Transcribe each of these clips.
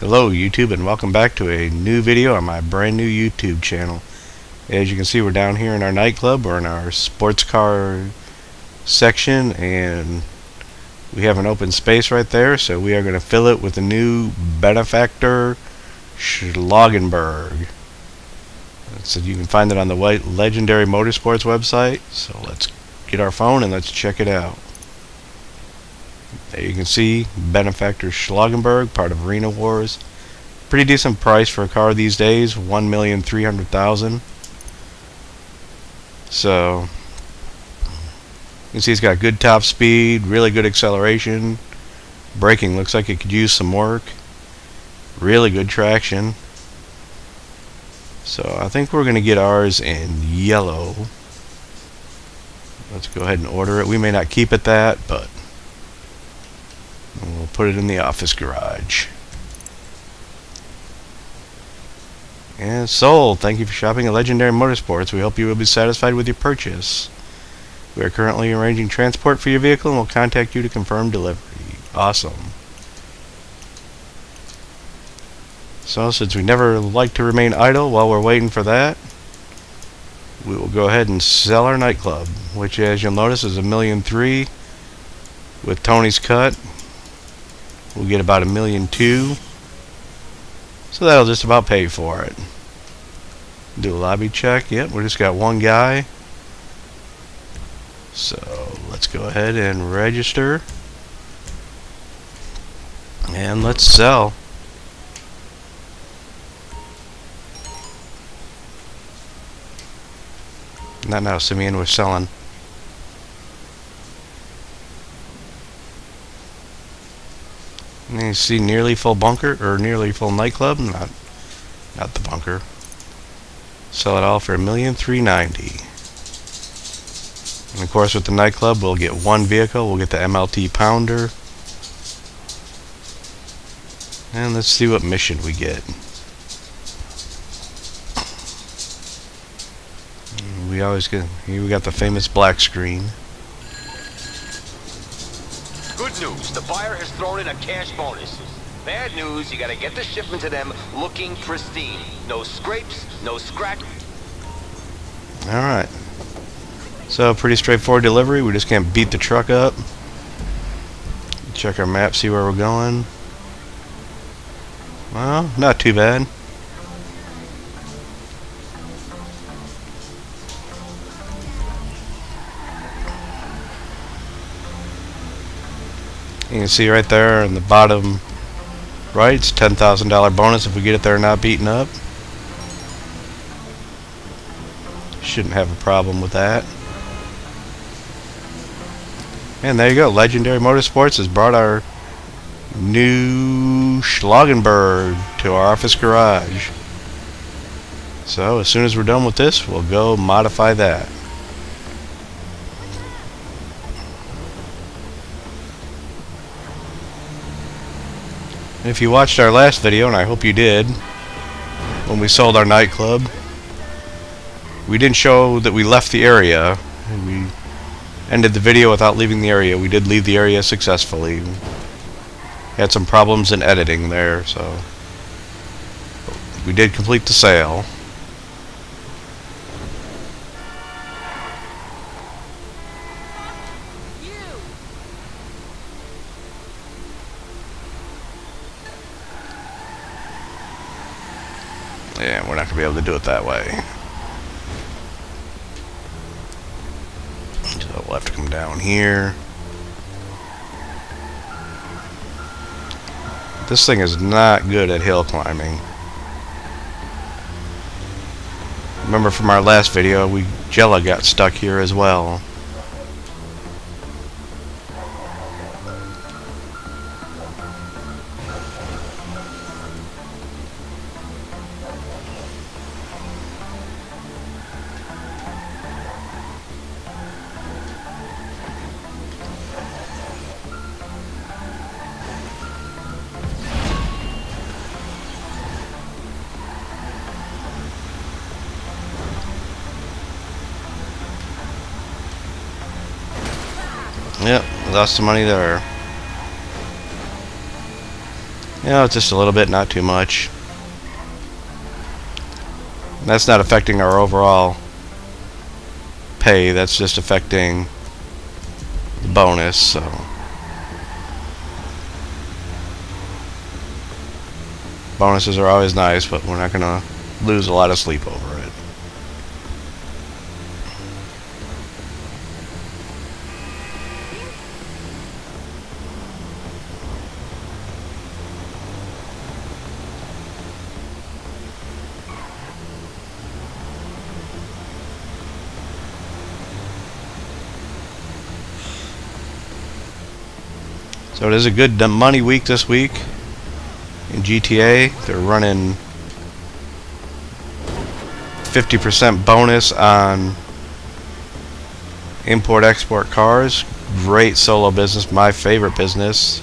Hello YouTube, and welcome back to a new video on my brand new YouTube channel. As you can see, we're down here in our nightclub. We're in our sports car section, and we have an open space right there, so we are going to fill it with a new Benefactor Schlogen. So you can find it on the Legendary Motorsports website. So let's get our phone and let's check it out. There you can see Benefactor Schlogen, part of Arena Wars. Pretty decent price for a car these days, $1,300,000. So you can see it's got good top speed, really good acceleration. Braking looks like it could use some work. Really good traction. So I think we're going to get ours in yellow. Let's go ahead and order it. We may not keep it that, but we'll put it in the office garage. And sold. Thank you for shopping at Legendary Motorsports. We hope you will be satisfied with your purchase. We are currently arranging transport for your vehicle and will contact you to confirm delivery. Awesome. So since we never like to remain idle while we're waiting for that, we will go ahead and sell our nightclub, which, as you'll notice, is $1,300,000. With Tony's cut, we'll get about $1,200,000. So that'll just about pay for it. Do a lobby check. Yep, we just got one guy. So let's go ahead and register. And let's sell. Not now, Simeon, we're selling. And you see nearly full bunker, or nearly full nightclub. Not the bunker. Sell it all for $1,390,000. And of course, with the nightclub, we'll get one vehicle. We'll get the MLT Pounder. And let's see what mission we get. We always get. Here we got the famous black screen. Good news, the buyer has thrown in a cash bonus. Bad news, you gotta get the shipment to them looking pristine. No scrapes, no scratch. Alright. So, pretty straightforward delivery. We just can't beat the truck up. Check our map, see where we're going. Well, not too bad. You can see right there in the bottom right, it's $10,000 bonus if we get it there not beaten up. Shouldn't have a problem with that. And there you go, Legendary Motorsports has brought our new Schlogen to our office garage. So as soon as we're done with this, we'll go modify that. And if you watched our last video, and I hope you did, when we sold our nightclub, we didn't show that we left the area. And we ended the video without leaving the area. We did leave the area successfully. Had some problems in editing there, so we did complete the sale. Yeah, we're not going to be able to do it that way. So we'll have to come down here. This thing is not good at hill climbing. Remember from our last video, Jella got stuck here as well. Yep, lost some money there. You know, it's just a little bit, not too much. That's not affecting our overall pay, that's just affecting the bonus, so. Bonuses are always nice, but we're not going to lose a lot of sleep over it. So it is a good money week this week in GTA. They're running 50% bonus on import-export cars. Great solo business, my favorite business.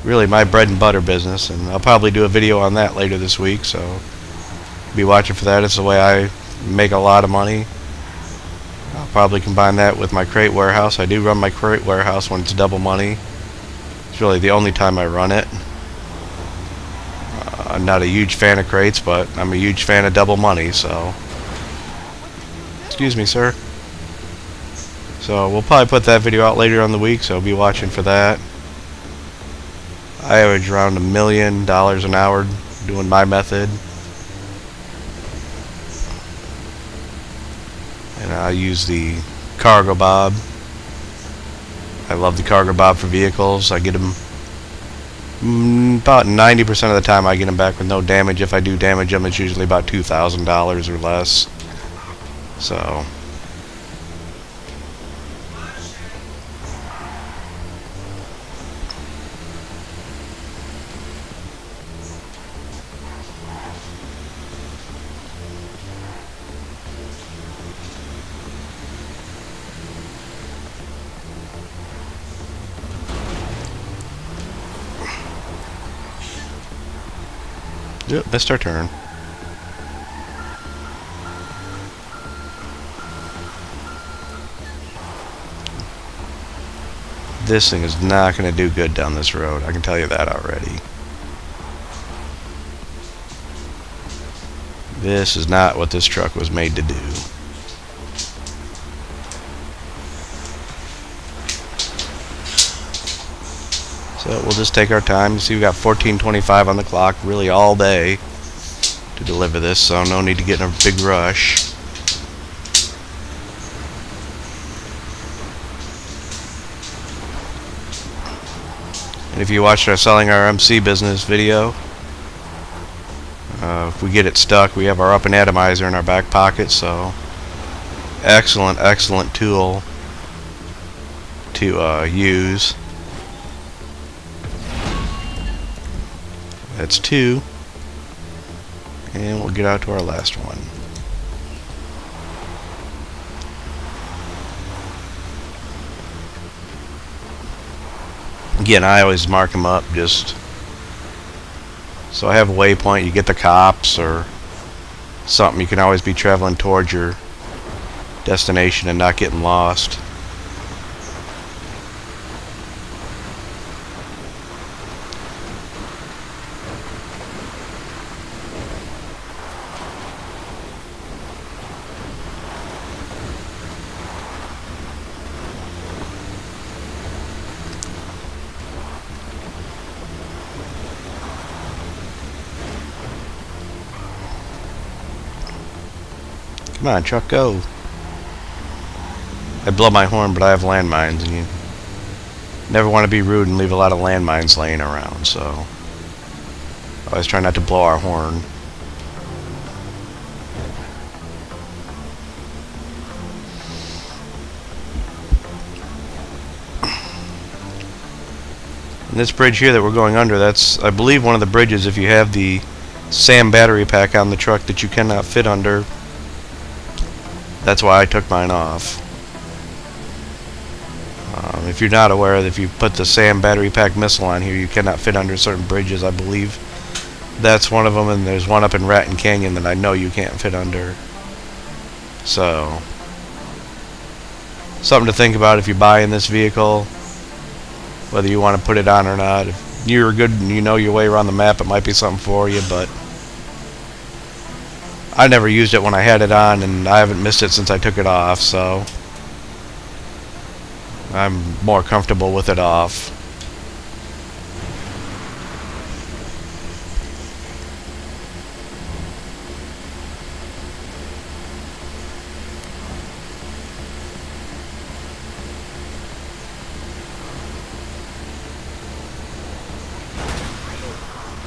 Really my bread and butter business, and I'll probably do a video on that later this week, so be watching for that. It's the way I make a lot of money. I'll probably combine that with my crate warehouse. I do run my crate warehouse when it's double money. It's really the only time I run it. I'm not a huge fan of crates, but I'm a huge fan of double money, so. Excuse me, sir. So we'll probably put that video out later on the week, so be watching for that. I average around $1 million an hour doing my method. And I use the cargo bob. I love the cargo bob for vehicles. I get them about 90% of the time. I get them back with no damage. If I do damage them, it's usually about $2,000 or less. So yep, missed our turn. This thing is not going to do good down this road. I can tell you that already. This is not what this truck was made to do. So we'll just take our time. See, we got 14:25 on the clock, really all day to deliver this, so no need to get in a big rush. And if you watched our Selling Our MC Business video, if we get it stuck, we have our up and atomizer in our back pocket, so excellent, excellent tool to use. That's 2. And we'll get out to our last one. Again, I always mark them up just so I have a waypoint. You get the cops or something, you can always be traveling towards your destination and not getting lost. Come on, truck, go. I blow my horn, but I have landmines, and you never want to be rude and leave a lot of landmines laying around, so I always try not to blow our horn. And this bridge here that we're going under, that's, I believe, one of the bridges, if you have the SAM battery pack on the truck, that you cannot fit under. That's why I took mine off. If you're not aware, if you put the SAM battery pack missile on here, you cannot fit under certain bridges, I believe. That's one of them, and there's one up in Raton Canyon that I know you can't fit under. So, something to think about if you're buying this vehicle, whether you want to put it on or not. If you're good and you know your way around the map, it might be something for you, but I never used it when I had it on, and I haven't missed it since I took it off, so I'm more comfortable with it off.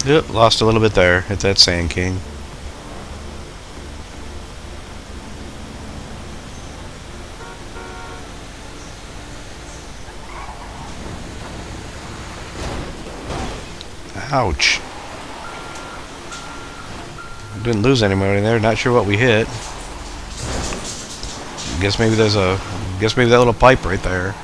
Yep, lost a little bit there. Hit that Sand King. Ouch. Didn't lose anybody there. Not sure what we hit. Guess maybe there's a. Guess maybe that little pipe right there.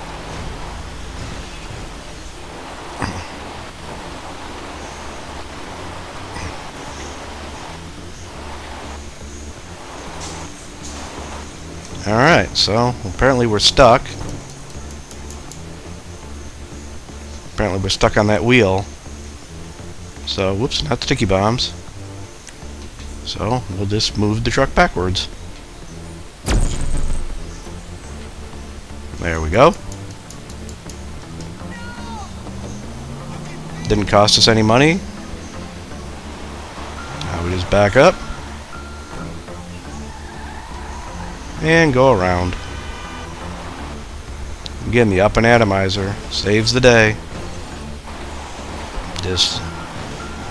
Alright, so apparently we're stuck. Apparently we're stuck on that wheel. So, whoops, not sticky bombs. So, we'll just move the truck backwards. There we go. Didn't cost us any money. Now we just back up. And go around. Again, the up and atomizer saves the day. Just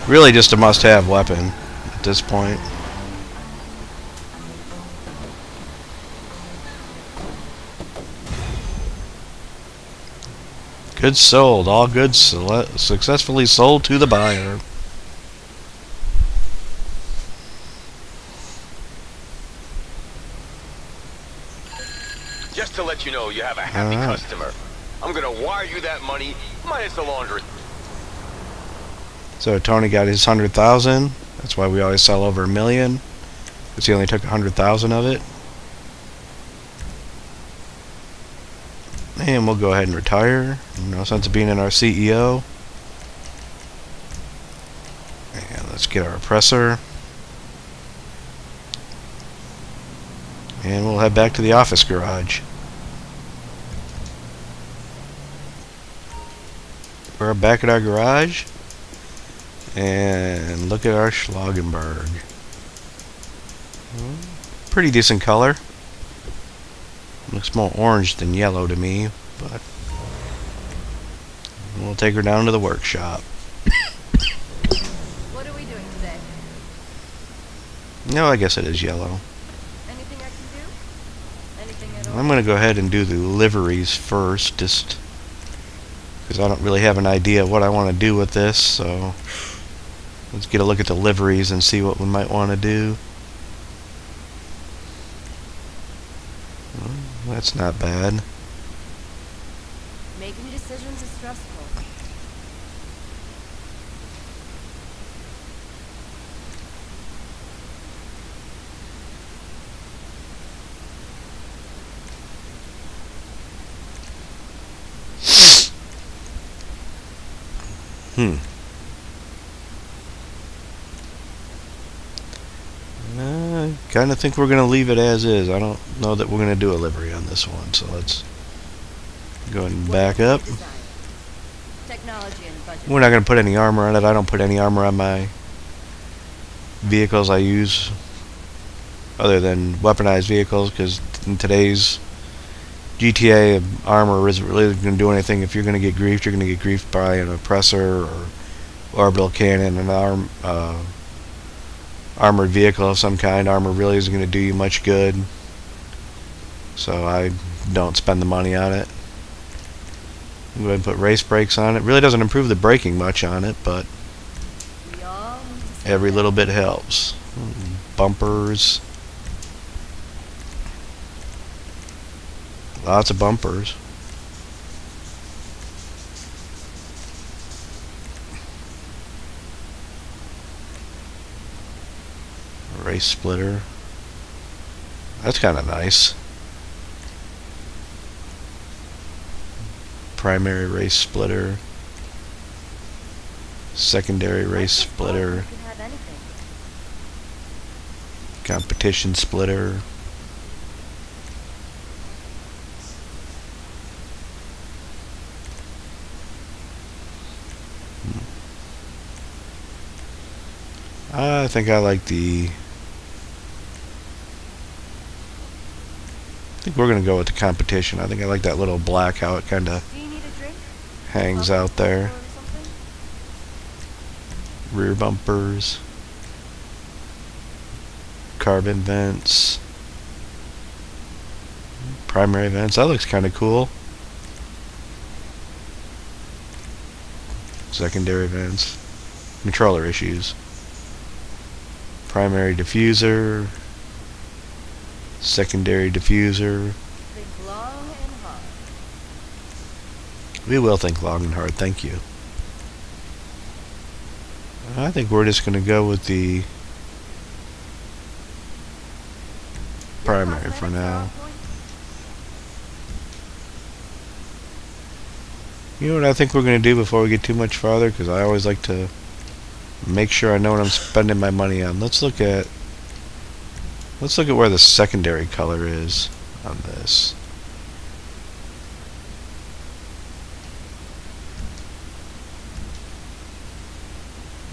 really just a must-have weapon at this point. Goods sold. All goods successfully sold to the buyer. Just to let you know, you have a happy customer. I'm gonna wire you that money minus the laundry. So Tony got his 100,000. That's why we always sell over $1 million, because he only took 100,000 of it. And we'll go ahead and retire. No sense of being in our CEO. And let's get our oppressor. And we'll head back to the office garage. We're back at our garage. And look at our Schlogenberg. Pretty decent color. Looks more orange than yellow to me, but we'll take her down to the workshop. What are we doing today? No, I guess it is yellow. Anything I can do? Anything at all? I'm going to go ahead and do the liveries first, just because I don't really have an idea what I want to do with this, so let's get a look at the liveries and see what we might want to do. Well, that's not bad. Making decisions is stressful. I kind of think we're going to leave it as is. I don't know that we're going to do a livery on this one, so let's go ahead and back up. Technology and budget. We're not going to put any armor on it. I don't put any armor on my vehicles I use other than weaponized vehicles, because in today's GTA, armor isn't really going to do anything. If you're going to get griefed, you're going to get griefed by an oppressor or orbital cannon, an armored vehicle of some kind. Armor really isn't going to do you much good, so I don't spend the money on it. I'm going to put race brakes on it. Really doesn't improve the braking much on it, but We all need to stay every ready. little bit helps. Bumpers. Lots of bumpers. Race splitter. That's kind of nice. Primary race splitter. Secondary race splitter. You could have anything. Competition splitter. I think I like the... I think we're going to go with the competition. I think I like that little black, how it kind of Do you need a drink? hangs out there. Or something? Rear bumpers. Carbon vents. Primary vents. That looks kind of cool. Secondary vents. Controller issues. Primary diffuser. Secondary diffuser. Think long and hard. We will think long and hard, thank you. I think we're just going to go with the primary for now. You know what I think we're going to do before we get too much farther? Because I always like to make sure I know what I'm spending my money on. Let's look at where the secondary color is on this.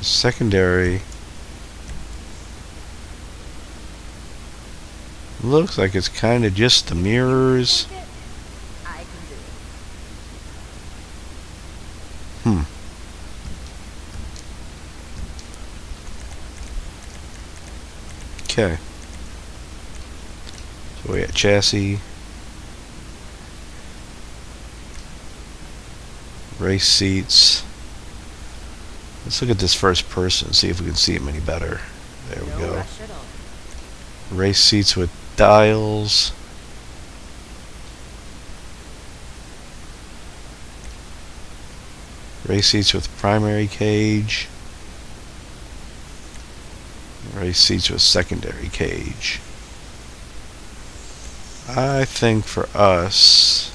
Secondary looks like it's kind of just the mirrors. I can do it. Okay. So we got chassis, race seats. Let's look at this first person, see if we can see him any better. There we No go. rush at all. Race seats with dials. Race seats with primary cage. Race seats with secondary cage. I think for us,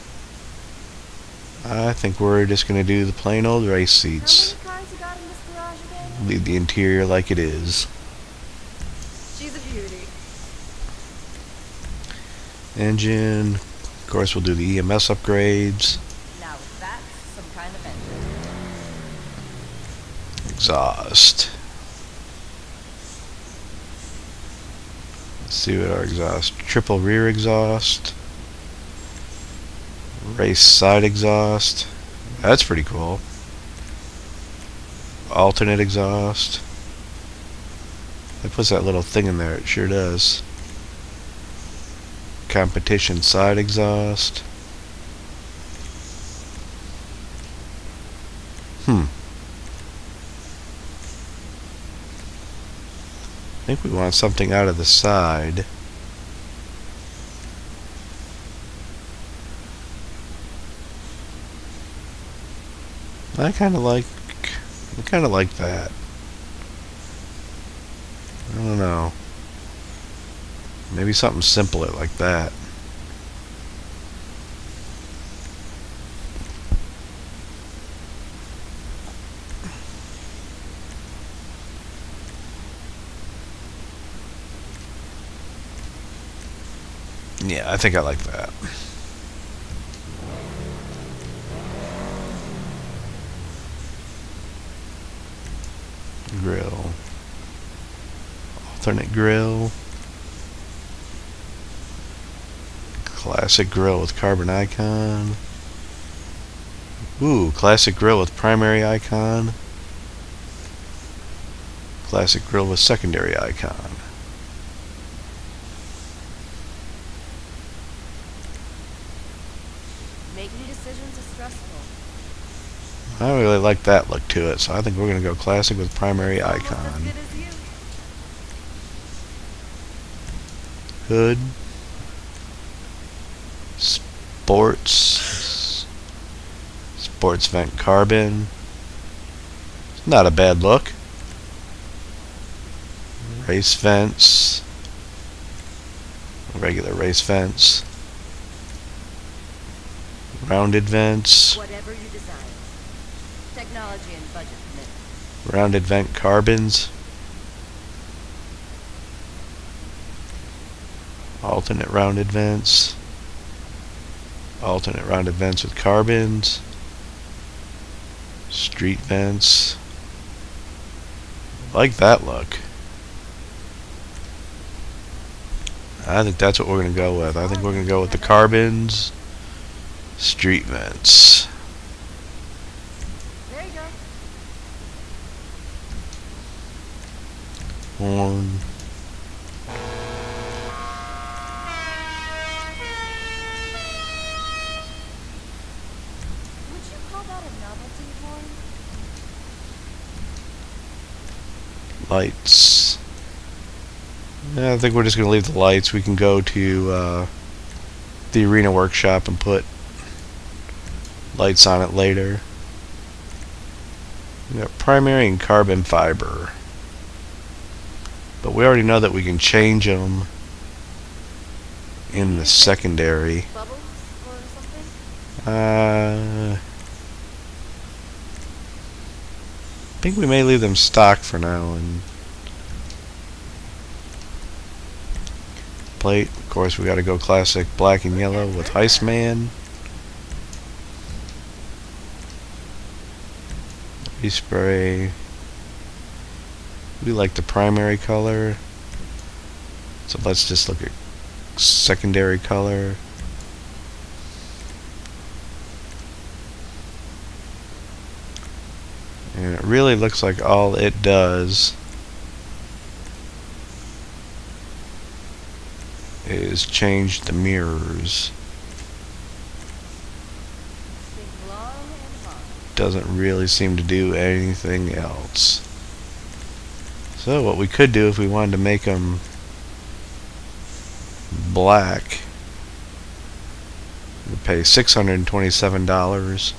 I think we're just going to do the plain old race seats. How many cars you got in this garage again? Leave the interior like it is. She's a beauty. Engine. Of course, we'll do the EMS upgrades. Now that's some kind of engine. Exhaust. Let's see what our exhaust. Triple rear exhaust. Race side exhaust. That's pretty cool. Alternate exhaust. It puts that little thing in there. It sure does. Competition side exhaust. I think we want something out of the side. I kind of like that. I don't know. Maybe something simpler like that. Yeah, I think I like that. Grill. Alternate grill. Classic grill with carbon icon. Ooh, classic grill with primary icon. Classic grill with secondary icon. Making decisions is stressful. I really like that look to it, so I think we're going to go classic with primary Almost as icon. good as you. Hood. Sports. Sports vent carbon. It's not a bad look. Race vents. Regular race vents. Rounded vents. Whatever you desire. Technology and budget permit. Rounded vent carbons. Alternate rounded vents. Alternate rounded vents with carbons. Street vents. Like that look. I think that's what we're going to go with. I think we're going to go with the carbons. Street vents. There you go. Horn. Would you call that a novelty horn? Lights. Yeah, I think we're just going to leave the lights. We can go to the arena workshop and put lights on it later. We got primary and carbon fiber. But we already know that we can change them in the secondary. Bubbles or something? I think we may leave them stock for now. And plate, of course, we got to go classic black and yellow with Iceman. Respray. We like the primary color, so let's just look at secondary color. And it really looks like all it does is change the mirrors. Think long and hard. Doesn't really seem to do anything else. So what we could do if we wanted to make them black, we'd pay $627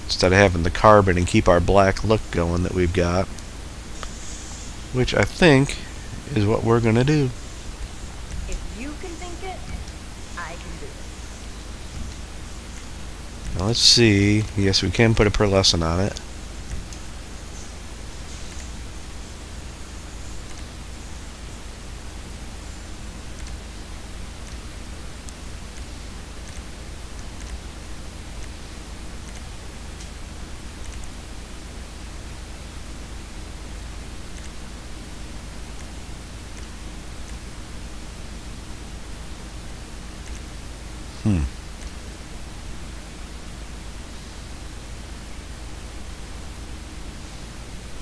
instead of having the carbon and keep our black look going that we've got, which I think is what we're going to do. If you can think it, I can do it. Now let's see. Yes, we can put a pearlescent on it.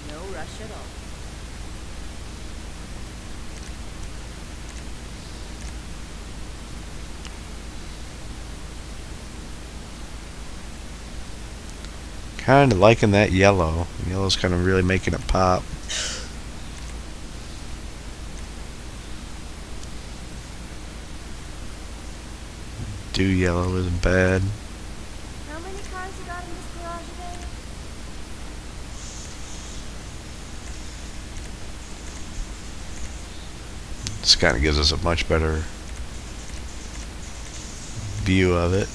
No rush at all. Kind of liking that yellow. Yellow's kind of really making it pop. Do yellow isn't bad. How many cars you got in this garage today? This kind of gives us a much better view of it.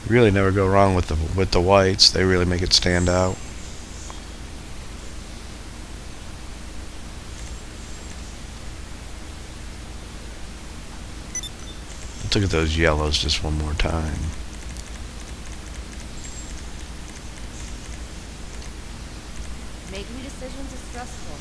Really never go wrong with the whites. They really make it stand out. Let's look at those yellows just one more time. Making decisions is stressful.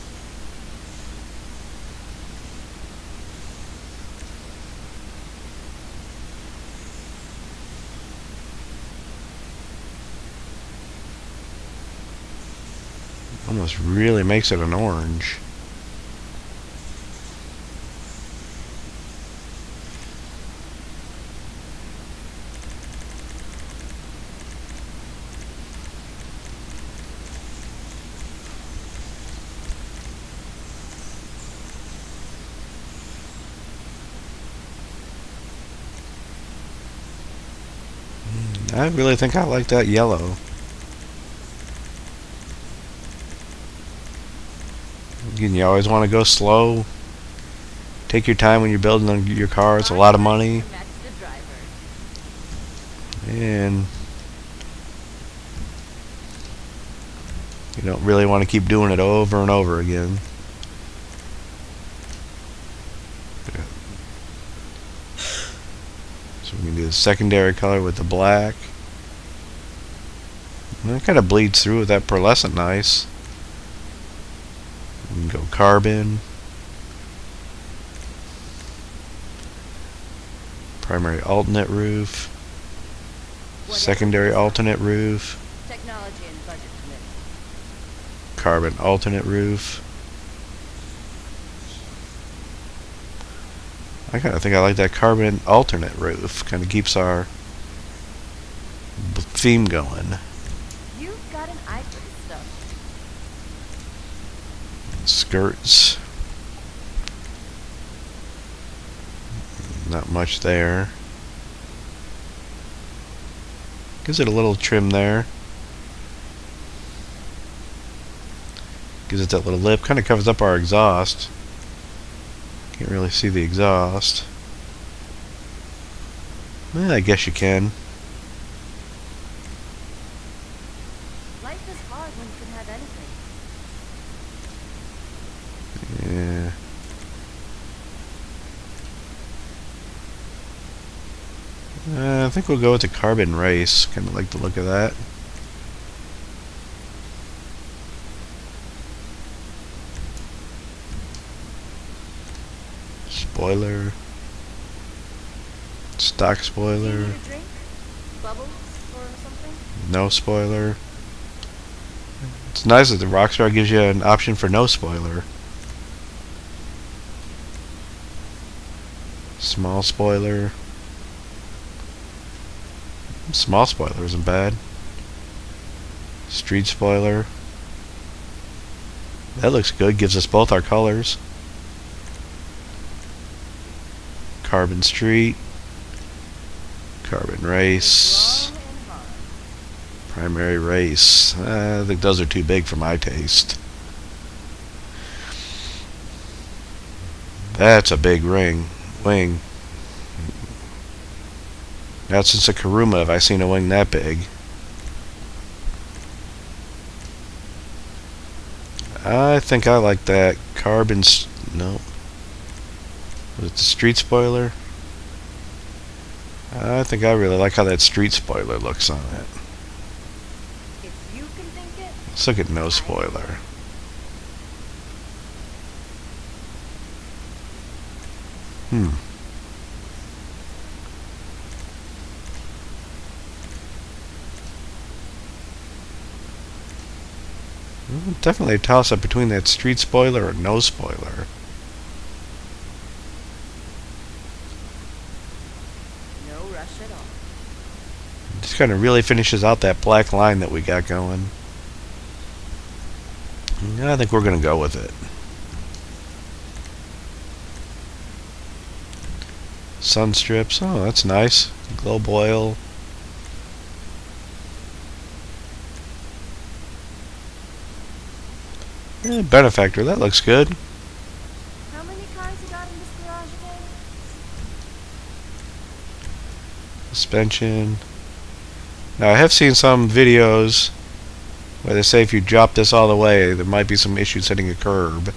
Almost really makes it an orange. I really think I like that yellow. Again, you always want to go slow. Take your time when you're building your car. It's a lot of money. To match the driver. And you don't really want to keep doing it over and over again. So we can do the secondary color with the black. And that kind of bleeds through with that pearlescent nice. We can go carbon. Primary alternate roof. Secondary alternate roof. Technology and budget permit. Carbon alternate roof. I kind of think I like that carbon alternate roof. Kind of keeps our theme going. You've got an eye for this stuff. Skirts. Not much there. Gives it a little trim there. Gives it that little lip. Kind of covers up our exhaust. Can't really see the exhaust. Well, I guess you can. Life is hard when you can have anything. Yeah. I think we'll go with the carbon race. Kind of like the look of that. Spoiler. Stock Do you spoiler. need a drink? Bubbles or something? No spoiler. It's nice that the Rockstar gives you an option for no spoiler. Small spoiler. Small spoiler isn't bad. Street spoiler. That looks good. Gives us both our colors. Carbon street. Carbon race. Long and hard. Primary race. I think those are too big for my taste. That's a big wing. Not since a Kuruma have I seen a wing that big. I think I like that carbon. No. Was it the street spoiler? I think I really like how that street spoiler looks on it. If you can think it, Let's look at no spoiler. Definitely a toss up between that street spoiler and no spoiler. no rush at all. Just kind of really finishes out that black line that we got going. I think we're going to go with it. Sun strips. Oh, that's nice. Globe oil. Yeah, Benefactor. That looks good. How many cars you got in this garage again? Suspension. Now, I have seen some videos where they say if you drop this all the way, there might be some issues hitting a curb.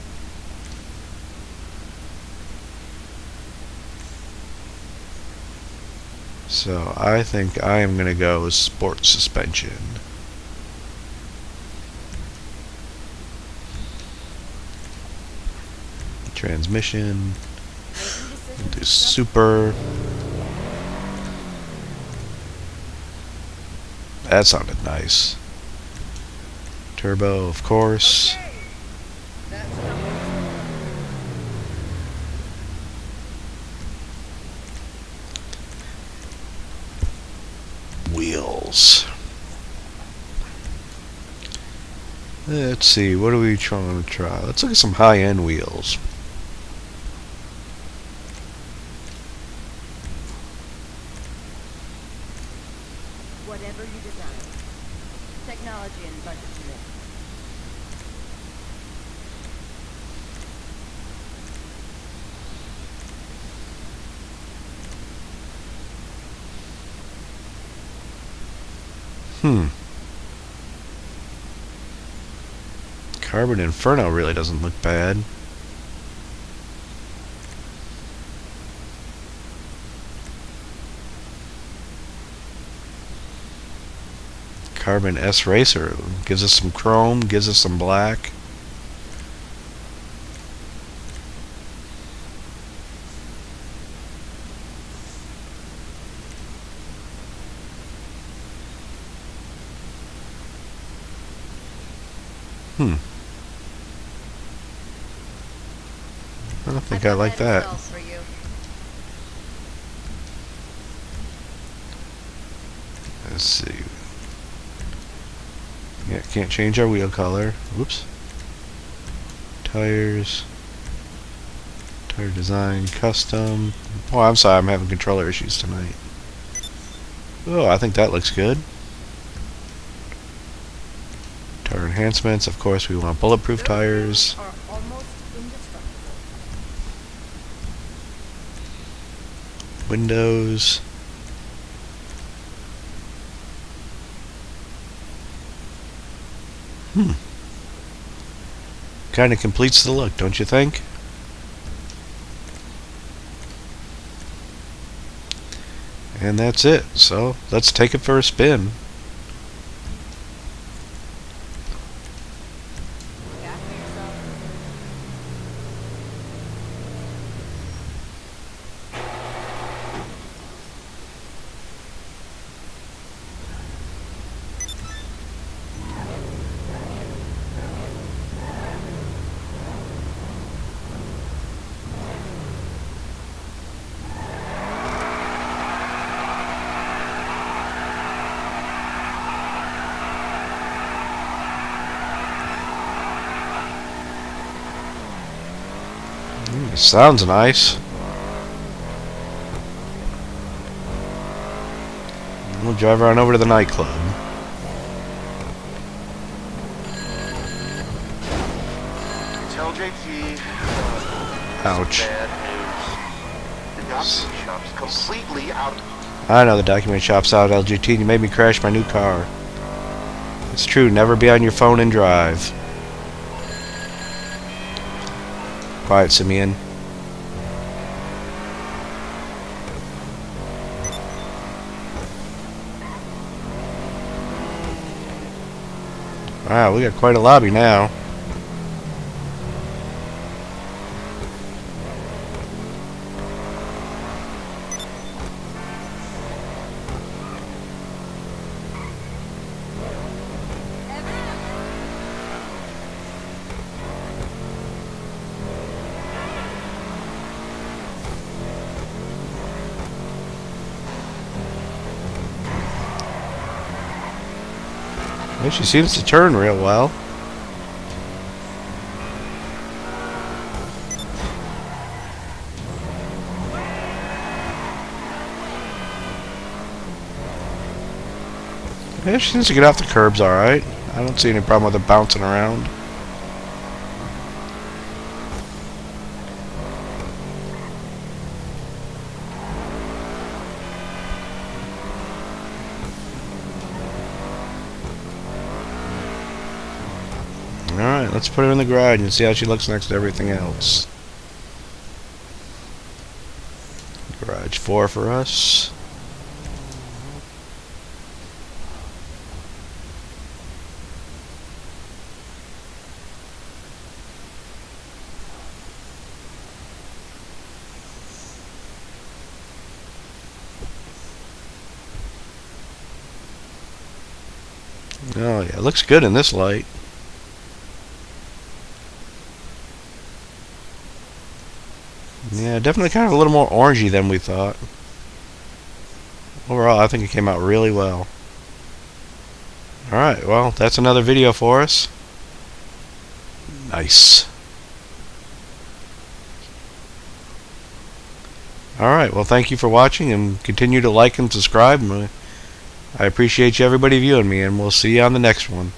So I think I am going to go with sport suspension. Transmission. Making decisions Do is just super. That sounded nice. Turbo, of course. Okay. That's coming. Wheels. Let's see, what are we trying to try? Let's look at some high-end wheels. Whatever you desire. Technology and budget permit. Carbon Inferno really doesn't look bad. Carbon S Racer gives us some chrome, gives us some black. I don't think I like that. Let's see. Yeah, can't change our wheel color. Whoops. Tires. Tire design, custom. Oh, I'm sorry, I'm having controller issues tonight. Oh, I think that looks good. Tire enhancements, of course, we want bulletproof tires. Windows. Kind of completes the look, don't you think? And that's it. So, let's take it for a spin. Sounds nice. We'll drive on over to the nightclub. Tell JT. Ouch. Bad news. The document shop's completely out. I know the document shop's out, LGT, and you made me crash my new car. It's true, never be on your phone and drive. Quiet, Simeon. Wow, we got quite a lobby now. Well, she seems to turn real well. Yeah, she seems to get off the curbs alright. I don't see any problem with her bouncing around. Alright, let's put her in the garage and see how she looks next to everything else. Garage 4 for us. Oh yeah, it looks good in this light. Yeah, definitely kind of a little more orangey than we thought. Overall, I think it came out really well. Alright, well, that's another video for us. Nice. Alright, well, thank you for watching, and continue to like and subscribe. I appreciate you, everybody, viewing me, and we'll see you on the next one.